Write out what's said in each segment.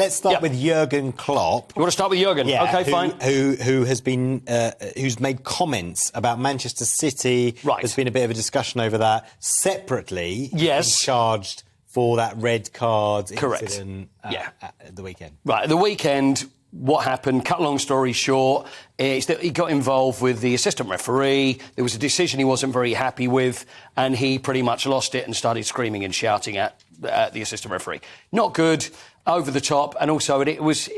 let's start with Jurgen Klopp. You want to start with Jurgen? Yeah, OK, fine. Who has been... who's made comments about Manchester City. Right. There's been a bit of a discussion over that. Separately, yes, he's charged for that red card Correct. incident at the weekend. Right, at the weekend... What happened, cut long story short, is that he got involved with the assistant referee. There was a decision he wasn't very happy with, and he pretty much lost it and started screaming and shouting at the assistant referee. Not good, over the top, and also it was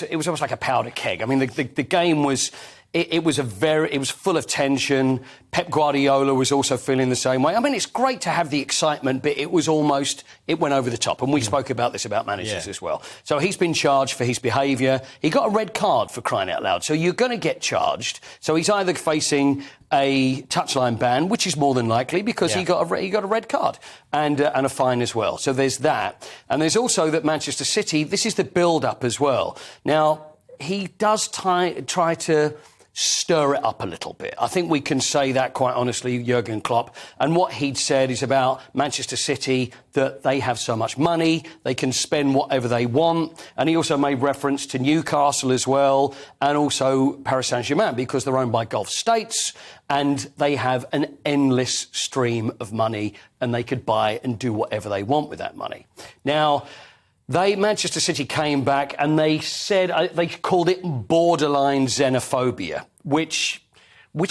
almost like a powder keg. I mean, the game was... It was full of tension. Pep Guardiola was also feeling the same way. I mean, it's great to have the excitement, but it went over the top. And we spoke about this about managers as well. So he's been charged for his behaviour. He got a red card, for crying out loud. So you're going to get charged. So he's either facing a touchline ban, which is more than likely because he got a red card and a fine as well. So there's that. And there's also that Manchester City, this is the build-up as well. Now, he does try to stir it up a little bit. I think we can say that quite honestly, Jurgen Klopp. And what he'd said is about Manchester City, that they have so much money, they can spend whatever they want. And he also made reference to Newcastle as well, and also Paris Saint-Germain, because they're owned by Gulf states and they have an endless stream of money and they could buy and do whatever they want with that money. Now, Manchester City came back and they said, they called it borderline xenophobia, which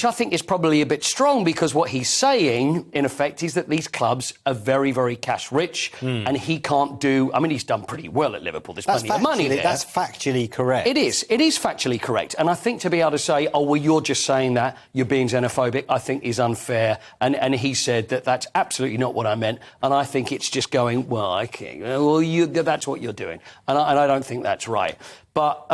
I think is probably a bit strong, because what he's saying, in effect, is that these clubs are very, very cash-rich and he can't do... I mean, he's done pretty well at Liverpool. There's plenty of money there. That's factually correct. It is. It is factually correct. And I think to be able to say, oh, well, you're just saying that, you're being xenophobic, I think is unfair. And he said that that's absolutely not what I meant. And I think it's just going, well, that's what you're doing. And I don't think that's right. But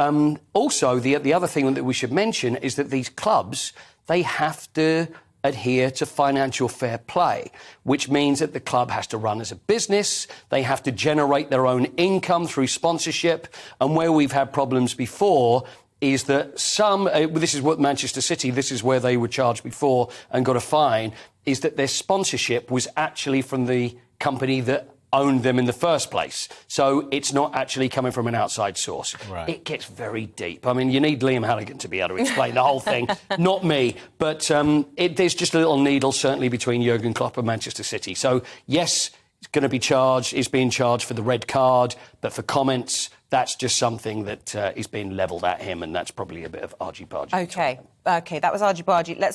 also, the other thing that we should mention is that these clubs... they have to adhere to financial fair play, which means that the club has to run as a business, they have to generate their own income through sponsorship, and where we've had problems before is that this is what Manchester City, this is where they were charged before and got a fine, is that their sponsorship was actually from the company that owned them in the first place. So it's not actually coming from an outside source. Right. It gets very deep. I mean, you need Liam Halligan to be able to explain the whole thing, not me. But there's just a little needle, certainly, between Jurgen Klopp and Manchester City. So, yes, it's going to be charged, is being charged for the red card, but for comments, that's just something that is being levelled at him, and that's probably a bit of argy-bargy. OK, that was argy-bargy. Let's